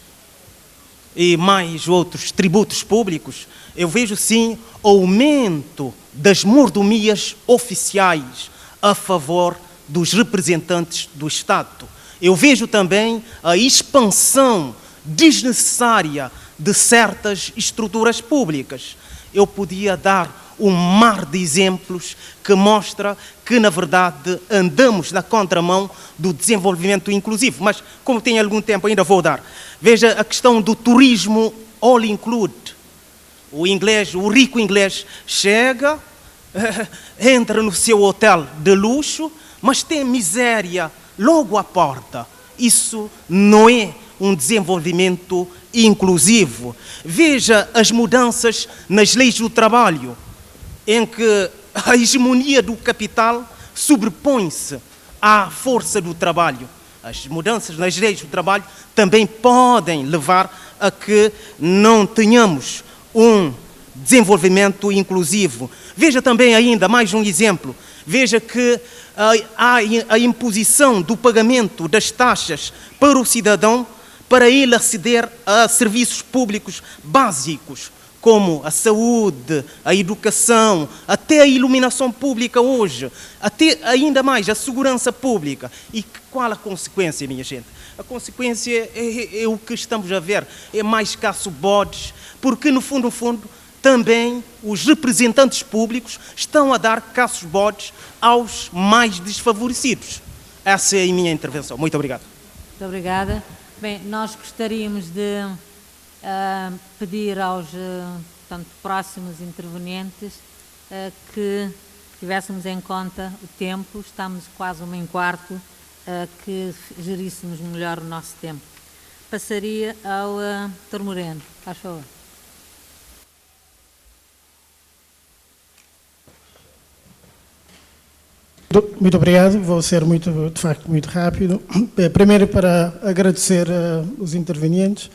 e mais outros tributos públicos? Eu vejo, sim, aumento das mordomias oficiais a favor dos representantes do Estado. Eu vejo também a expansão desnecessária de certas estruturas públicas. Eu podia dar um mar de exemplos que mostra que, na verdade, andamos na contramão do desenvolvimento inclusivo. Mas, como tenho algum tempo, ainda vou dar. Veja a questão do turismo all include. O rico inglês chega, entra no seu hotel de luxo, mas tem miséria logo à porta. Isso não é um desenvolvimento inclusivo. Veja as mudanças nas leis do trabalho, em que a hegemonia do capital sobrepõe-se à força do trabalho. As mudanças nas leis do trabalho também podem levar a que não tenhamos um desenvolvimento inclusivo. Veja também ainda mais um exemplo. Veja que há a imposição do pagamento das taxas para o cidadão para ele aceder a serviços públicos básicos, como a saúde, a educação, até a iluminação pública hoje, até ainda mais a segurança pública. E qual a consequência, minha gente? A consequência é o que estamos a ver, é mais caça-bodes, porque no fundo também os representantes públicos estão a dar caços-bodes aos mais desfavorecidos. Essa é a minha intervenção. Muito obrigado. Muito obrigada. Bem, nós gostaríamos de pedir aos portanto, próximos intervenientes que tivéssemos em conta o tempo. Estamos quase 1h15, que geríssemos melhor o nosso tempo. Passaria ao Dr. Moreno. Faz favor. Muito obrigado, vou ser de facto muito rápido. Primeiro, para agradecer os intervenientes,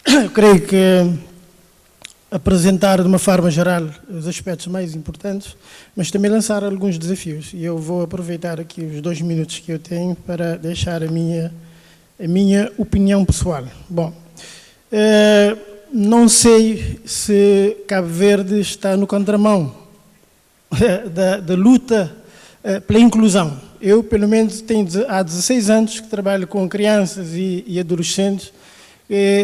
eu creio que apresentar de uma forma geral os aspectos mais importantes, mas também lançar alguns desafios. E eu vou aproveitar aqui os 2 minutos que eu tenho para deixar a minha opinião pessoal. Bom, não sei se Cabo Verde está no contramão da luta pela inclusão. Eu, pelo menos, há 16 anos que trabalho com crianças e adolescentes.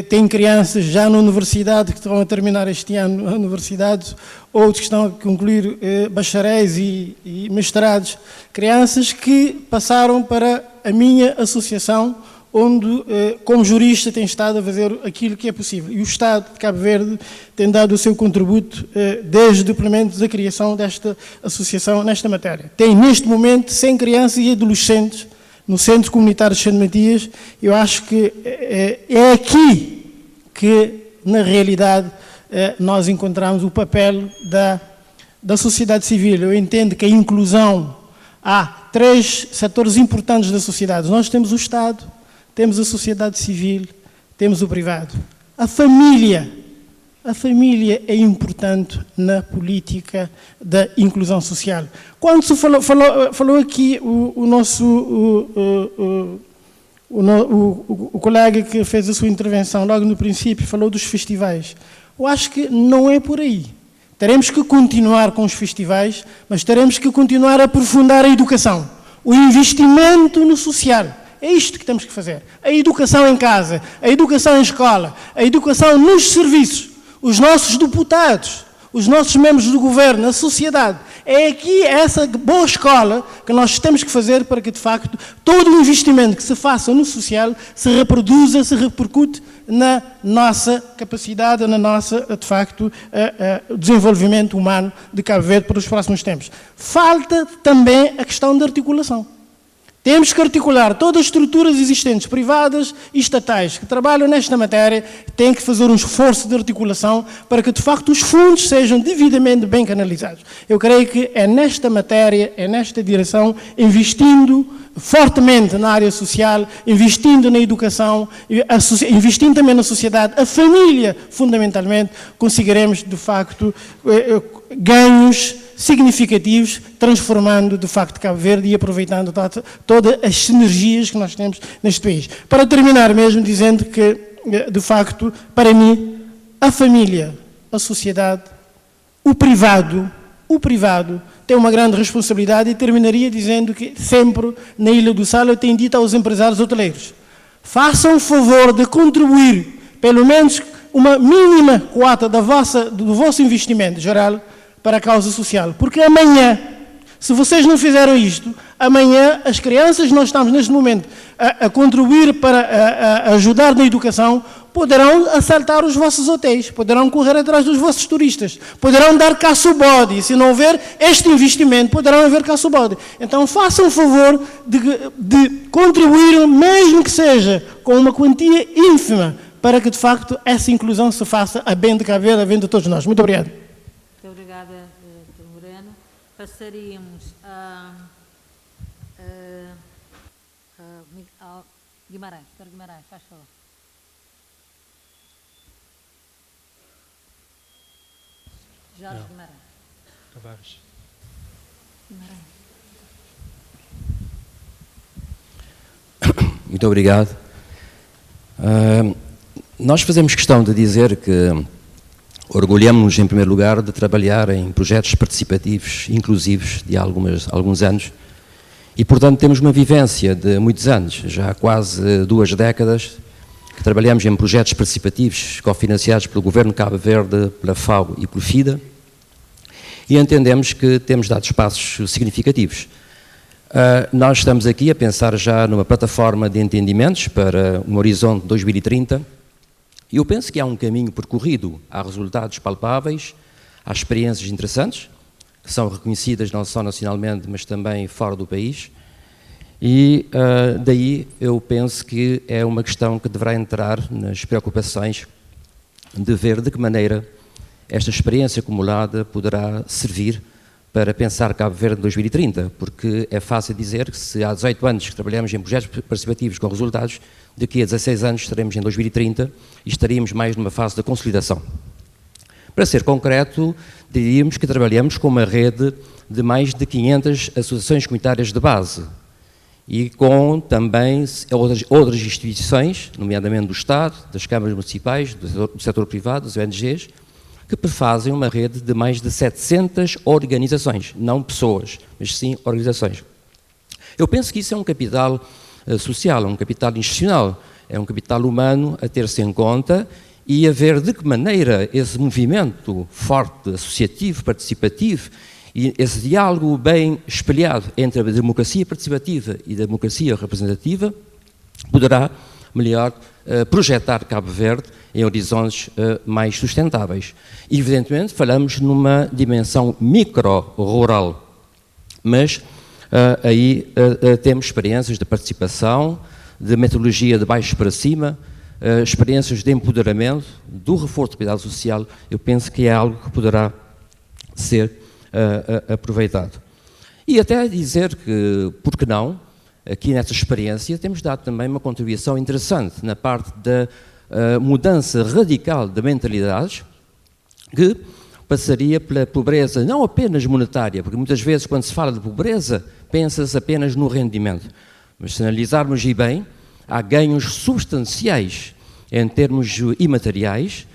Tenho crianças já na universidade que estão a terminar este ano a universidade, outros que estão a concluir bacharéis e mestrados. Crianças que passaram para a minha associação, onde, como jurista, tem estado a fazer aquilo que é possível. E o Estado de Cabo Verde tem dado o seu contributo desde, pelo menos, a criação desta associação nesta matéria. Tem, neste momento, 100 crianças e adolescentes no Centro Comunitário de Xande Matias. Eu acho que é aqui que, na realidade, nós encontramos o papel da sociedade civil. Eu entendo que a inclusão, há 3 setores importantes da sociedade. Nós temos o Estado, temos a sociedade civil, temos o privado. A família é importante na política da inclusão social. Quando se falou aqui o colega que fez a sua intervenção logo no princípio, falou dos festivais. Eu acho que não é por aí. Teremos que continuar com os festivais, mas teremos que continuar a aprofundar a educação, o investimento no social. É isto que temos que fazer. A educação em casa, a educação em escola, a educação nos serviços. Os nossos deputados, os nossos membros do governo, a sociedade. É aqui essa boa escola que nós temos que fazer para que, de facto, todo o investimento que se faça no social se reproduza, se repercute na nossa capacidade, na nossa, de facto, desenvolvimento humano de Cabo Verde para os próximos tempos. Falta também a questão da articulação. Temos que articular todas as estruturas existentes, privadas e estatais, que trabalham nesta matéria, têm que fazer um esforço de articulação para que, de facto, os fundos sejam devidamente bem canalizados. Eu creio que é nesta matéria, é nesta direção, investindo fortemente na área social, investindo na educação, investindo também na sociedade, a família, fundamentalmente, conseguiremos, de facto, ganhos significativos, transformando, de facto, Cabo Verde e aproveitando todas as sinergias que nós temos neste país. Para terminar mesmo, dizendo que, de facto, para mim, a família, a sociedade, o privado tem uma grande responsabilidade, e terminaria dizendo que sempre, na Ilha do Sal, eu tenho dito aos empresários hoteleiros: façam o favor de contribuir, pelo menos uma mínima quota do vosso investimento geral para a causa social. Porque amanhã, se vocês não fizeram isto, amanhã as crianças que nós estamos neste momento a contribuir para ajudar na educação, poderão assaltar os vossos hotéis, poderão correr atrás dos vossos turistas, poderão dar caça-bode. Se não houver este investimento, poderão haver caça-bode. Então façam o favor de contribuir, mesmo que seja com uma quantia ínfima, para que de facto essa inclusão se faça a bem de Cabo Verde, a bem de todos nós. Muito obrigado. Muito obrigada, Dr. Moreno. Passaríamos ao Guimarães. Dr. Guimarães, faz favor. Jorge Guimarães. Tavares. Guimarães. Muito obrigado. Nós fazemos questão de dizer que orgulhamos-nos, em primeiro lugar, de trabalhar em projetos participativos, inclusivos, de alguns anos, e, portanto, temos uma vivência de muitos anos, já há quase 2 décadas, que trabalhamos em projetos participativos cofinanciados pelo Governo de Cabo Verde, pela FAO e pelo FIDA, e entendemos que temos dado passos significativos. Nós estamos aqui a pensar já numa plataforma de entendimentos para um horizonte de 2030, e eu penso que há um caminho percorrido, há resultados palpáveis, há experiências interessantes, que são reconhecidas não só nacionalmente, mas também fora do país, e daí eu penso que é uma questão que deverá entrar nas preocupações de ver de que maneira esta experiência acumulada poderá servir para pensar Cabo Verde em 2030, porque é fácil dizer que se há 18 anos que trabalhamos em projetos participativos com resultados, daqui a 16 anos estaremos em 2030 e estaríamos mais numa fase de consolidação. Para ser concreto, diríamos que trabalhamos com uma rede de mais de 500 associações comunitárias de base e com também outras instituições, nomeadamente do Estado, das câmaras municipais, do setor privado, das ONGs, que prefazem uma rede de mais de 700 organizações, não pessoas, mas sim organizações. Eu penso que isso é um capital social, é um capital institucional, é um capital humano a ter-se em conta e a ver de que maneira esse movimento forte, associativo, participativo, e esse diálogo bem espelhado entre a democracia participativa e a democracia representativa poderá melhor projetar Cabo Verde em horizontes mais sustentáveis. E, evidentemente, falamos numa dimensão micro-rural, mas aí temos experiências de participação, de metodologia de baixo para cima, experiências de empoderamento, do reforço da piedade social. Eu penso que é algo que poderá ser aproveitado. E até dizer que, por que não, aqui nessa experiência temos dado também uma contribuição interessante na parte da mudança radical de mentalidades, que passaria pela pobreza não apenas monetária, porque muitas vezes quando se fala de pobreza pensa-se apenas no rendimento, mas se analisarmos bem, há ganhos substanciais em termos imateriais,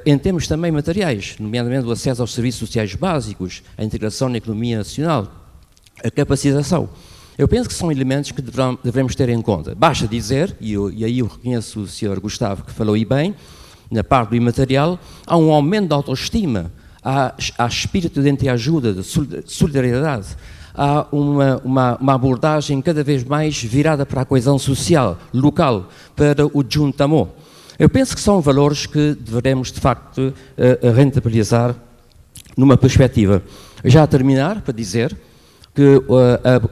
em termos também materiais, nomeadamente o acesso aos serviços sociais básicos, a integração na economia nacional, a capacitação. Eu penso que são elementos que devemos ter em conta. Basta dizer, e aí eu reconheço o Sr. Gustavo que falou bem, na parte do imaterial, há um aumento da autoestima, há espírito de entreajuda, de solidariedade, há uma abordagem cada vez mais virada para a coesão social, local, para o juntamento. Eu penso que são valores que devemos, de facto, rentabilizar numa perspectiva. Já a terminar, para dizer que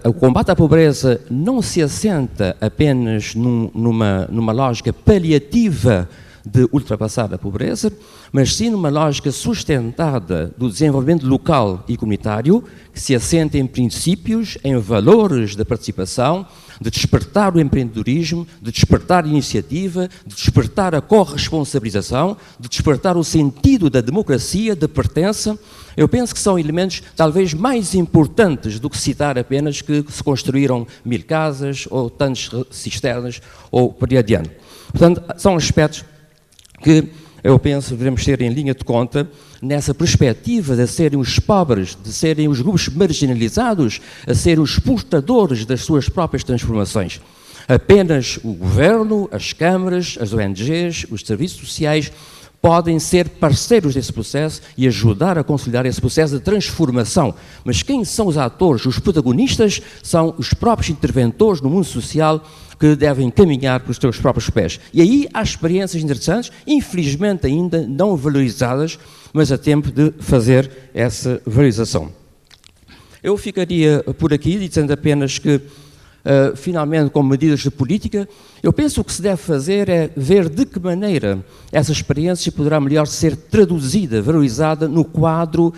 o combate à pobreza não se assenta apenas numa lógica paliativa de ultrapassar a pobreza, mas sim numa lógica sustentada do desenvolvimento local e comunitário, que se assenta em princípios, em valores da participação, de despertar o empreendedorismo, de despertar a iniciativa, de despertar a corresponsabilização, de despertar o sentido da democracia, da pertença. Eu penso que são elementos talvez mais importantes do que citar apenas que se construíram 1000 casas ou tantas cisternas ou por aí adiante. Portanto, são aspectos que eu penso que devemos ter em linha de conta nessa perspectiva de serem os pobres, de serem os grupos marginalizados, a serem os portadores das suas próprias transformações. Apenas o governo, as câmaras, as ONGs, os serviços sociais podem ser parceiros desse processo e ajudar a consolidar esse processo de transformação. Mas quem são os atores, os protagonistas, são os próprios interventores no mundo social que devem caminhar pelos seus próprios pés. E aí há experiências interessantes, infelizmente ainda não valorizadas, mas a tempo de fazer essa valorização. Eu ficaria por aqui dizendo apenas que, finalmente, como medidas de política, eu penso que o que se deve fazer é ver de que maneira essa experiência poderá melhor ser traduzida, valorizada no quadro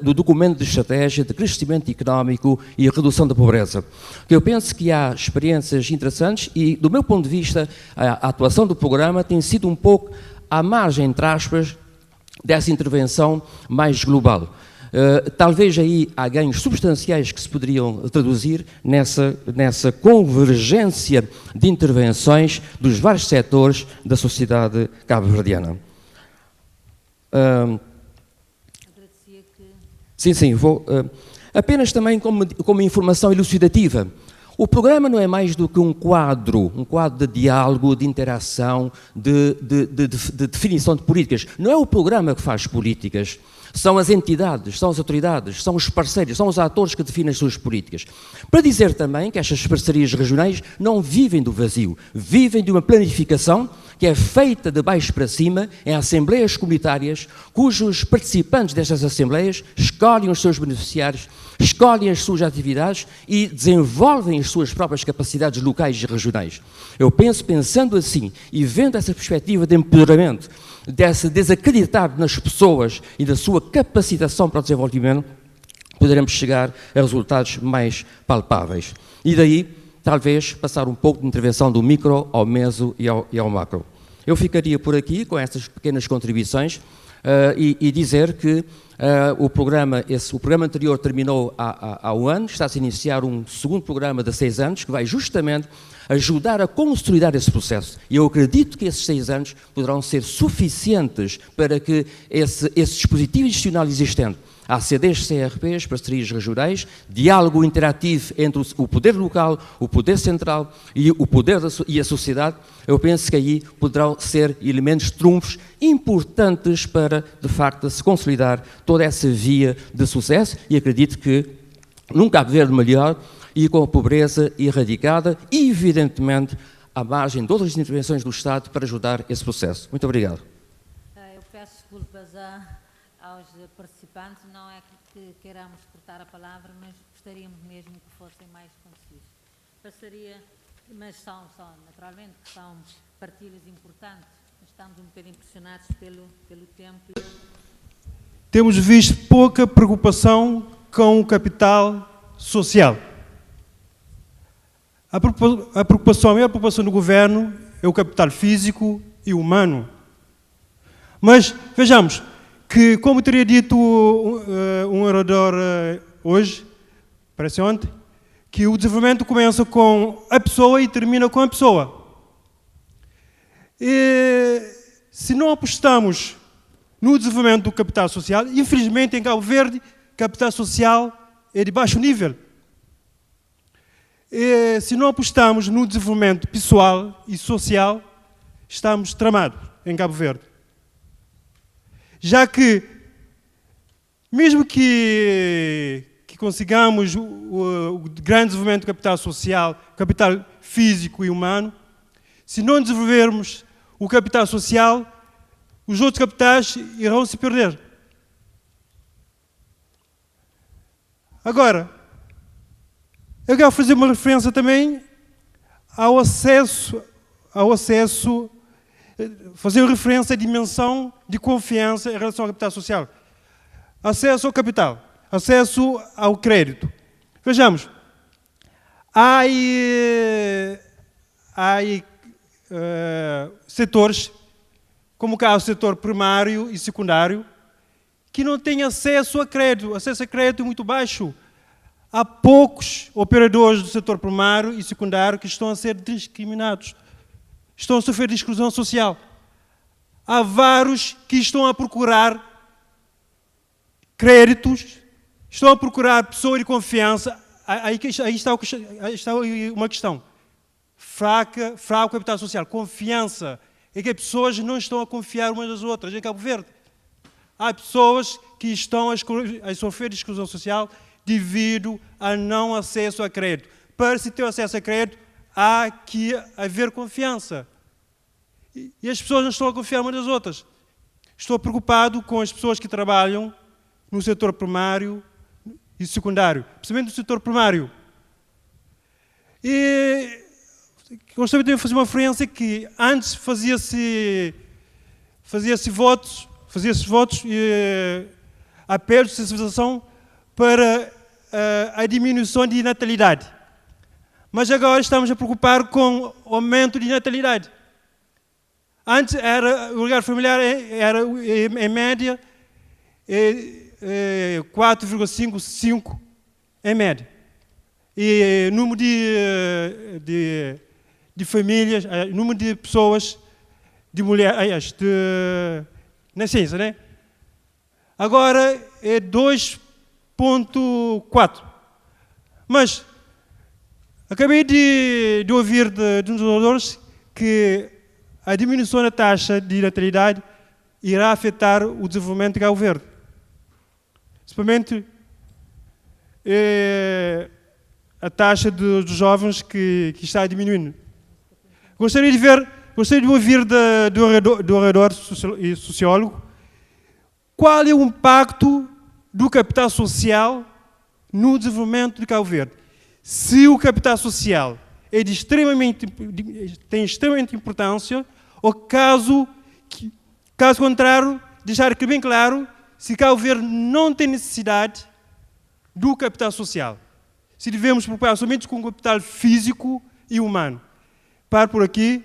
do documento de estratégia de crescimento económico e redução da pobreza. Eu penso que há experiências interessantes e, do meu ponto de vista, a atuação do programa tem sido um pouco à margem, entre aspas, dessa intervenção mais global. Talvez aí há ganhos substanciais que se poderiam traduzir nessa convergência de intervenções dos vários setores da sociedade cabo-verdiana. Sim, vou. Apenas também como informação elucidativa. O programa não é mais do que um quadro de diálogo, de interação, de definição de políticas. Não é o programa que faz políticas. São as entidades, são as autoridades, são os parceiros, são os atores que definem as suas políticas. Para dizer também que estas parcerias regionais não vivem do vazio, vivem de uma planificação que é feita de baixo para cima em assembleias comunitárias, cujos participantes destas assembleias escolhem os seus beneficiários, escolhem as suas atividades e desenvolvem as suas próprias capacidades locais e regionais. Eu penso, pensando assim e vendo essa perspectiva de empoderamento, desse desacreditar nas pessoas e da sua capacitação para o desenvolvimento, poderemos chegar a resultados mais palpáveis. E daí, talvez, passar um pouco de intervenção do micro ao meso e ao macro. Eu ficaria por aqui com estas pequenas contribuições e dizer que o programa anterior terminou há um ano, está-se a iniciar um segundo programa de 6 anos, que vai justamente ajudar a consolidar esse processo. E eu acredito que esses 6 anos poderão ser suficientes para que esse dispositivo institucional existente, ACDs, CRPs, parcerias regionais, diálogo interativo entre o poder local, o poder central e o poder e a sociedade, eu penso que aí poderão ser elementos trunfos importantes para, de facto, se consolidar toda essa via de sucesso e acredito que num Cabo Verde melhor e com a pobreza erradicada e, evidentemente, à margem de outras intervenções do Estado para ajudar esse processo. Muito obrigado. Eu peço desculpas aos participantes, não é que queiramos cortar a palavra, mas gostaríamos mesmo que fossem mais concisos. Passaria, mas são naturalmente, são partilhas importantes, estamos um bocadinho impressionados pelo tempo. Temos visto pouca preocupação com o capital social. A maior preocupação do governo é o capital físico e humano. Mas, vejamos, que, como teria dito um orador hoje, parece ontem, que o desenvolvimento começa com a pessoa e termina com a pessoa. E, se não apostamos no desenvolvimento do capital social, infelizmente em Cabo Verde, capital social é de baixo nível. E, se não apostamos no desenvolvimento pessoal e social, estamos tramados em Cabo Verde. Já que, mesmo que consigamos o grande desenvolvimento do capital social, capital físico e humano, se não desenvolvermos o capital social, os outros capitais irão se perder. Agora, eu quero fazer uma referência também ao acesso, fazer referência à dimensão de confiança em relação ao capital social. Acesso ao capital, acesso ao crédito. Vejamos, há setores, como o setor primário e secundário, que não têm acesso a crédito. Acesso a crédito é muito baixo. Há poucos operadores do setor primário e secundário que estão a ser discriminados. Estão a sofrer de exclusão social. Há vários que estão a procurar créditos, estão a procurar pessoas de confiança. Aí está uma questão. Fraco capital social. Confiança. É que as pessoas não estão a confiar umas das outras. Em Cabo Verde, há pessoas que estão a sofrer de exclusão social devido a não acesso a crédito. Para se ter acesso a crédito, há que haver confiança. E as pessoas não estão a confiar umas das outras. Estou preocupado com as pessoas que trabalham no setor primário e secundário, principalmente no setor primário. E gostaria de fazer uma referência que antes fazia-se votos apelos de sensibilização para a diminuição de natalidade. Mas agora estamos a preocupar com o aumento de natalidade. Antes o lugar familiar era em média 4,55 em média. E número de famílias, número de pessoas, de mulheres, de nascença, né? Agora é 2,4. Mas Acabei de ouvir de uns oradores que a diminuição da taxa de natalidade irá afetar o desenvolvimento de Cabo Verde. Principalmente a taxa dos jovens que está diminuindo. Gostaria de ouvir do orador e sociólogo qual é o impacto do capital social no desenvolvimento de Cabo Verde. Se o capital social tem extremamente importância, ou caso contrário, deixar bem claro se Cabo Verde não tem necessidade do capital social. Se devemos preocupar somente com o capital físico e humano. Paro por aqui,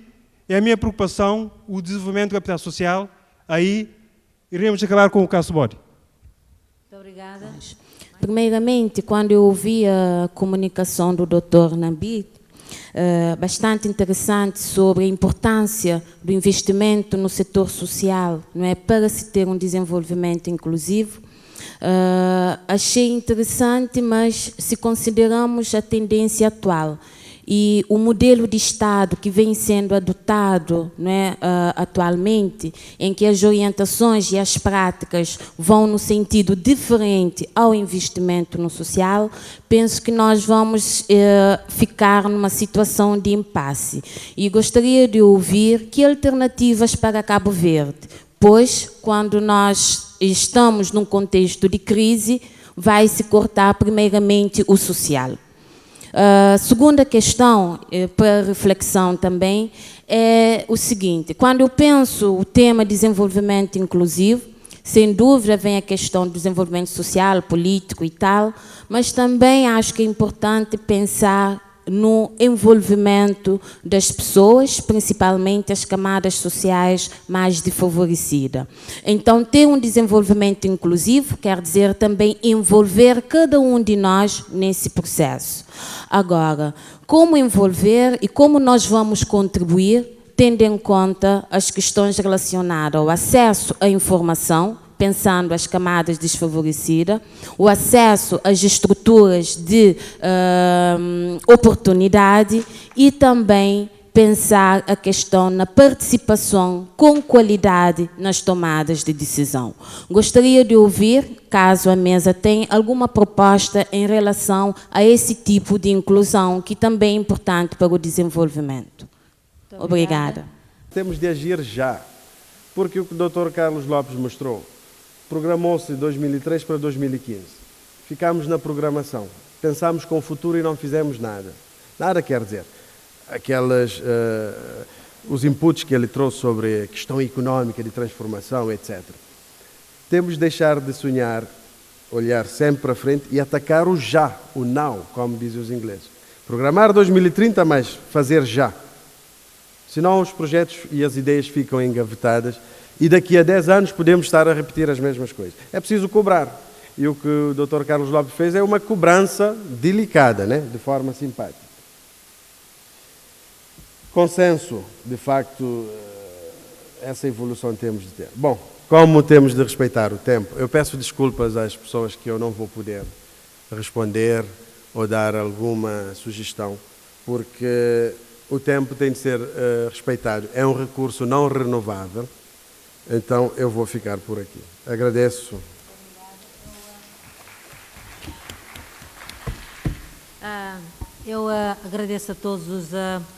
é a minha preocupação, o desenvolvimento do capital social, aí iremos acabar com o caso Bode. Muito obrigada. Primeiramente, quando eu ouvi a comunicação do Dr. Nabi, bastante interessante sobre a importância do investimento no setor social, não é, para se ter um desenvolvimento inclusivo. Achei interessante, mas se consideramos a tendência atual e o modelo de Estado que vem sendo adotado, não é, atualmente, em que as orientações e as práticas vão no sentido diferente ao investimento no social, penso que nós vamos ficar numa situação de impasse. E gostaria de ouvir que alternativas para Cabo Verde, pois quando nós estamos num contexto de crise, vai se cortar primeiramente o social. Segunda questão, para reflexão também, é o seguinte: quando eu penso o tema desenvolvimento inclusivo, sem dúvida vem a questão do desenvolvimento social, político e tal, mas também acho que é importante pensar no envolvimento das pessoas, principalmente as camadas sociais mais desfavorecidas. Então, ter um desenvolvimento inclusivo quer dizer também envolver cada um de nós nesse processo. Agora, como envolver e como nós vamos contribuir, tendo em conta as questões relacionadas ao acesso à informação, pensando as camadas desfavorecidas, o acesso às estruturas de oportunidade e também pensar a questão na participação com qualidade nas tomadas de decisão. Gostaria de ouvir, caso a mesa tenha alguma proposta em relação a esse tipo de inclusão, que também é importante para o desenvolvimento. Obrigada. Temos de agir já, porque o que o Dr. Carlos Lopes mostrou, programou-se de 2003 para 2015. Ficámos na programação. Pensámos com o futuro e não fizemos nada. Nada quer dizer. Os inputs que ele trouxe sobre a questão económica de transformação, etc. Temos de deixar de sonhar, olhar sempre para frente e atacar o já, o now, como dizem os ingleses. Programar 2030, mas fazer já. Senão os projetos e as ideias ficam engavetadas e daqui a 10 anos podemos estar a repetir as mesmas coisas. É preciso cobrar. E o que o Dr. Carlos Lopes fez é uma cobrança delicada, né? De forma simpática. Consenso, de facto, essa evolução temos de ter. Bom, como temos de respeitar o tempo, eu peço desculpas às pessoas que eu não vou poder responder ou dar alguma sugestão, porque o tempo tem de ser respeitado. É um recurso não renovável. Então, eu vou ficar por aqui. Agradeço. Eu agradeço a todos os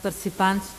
participantes.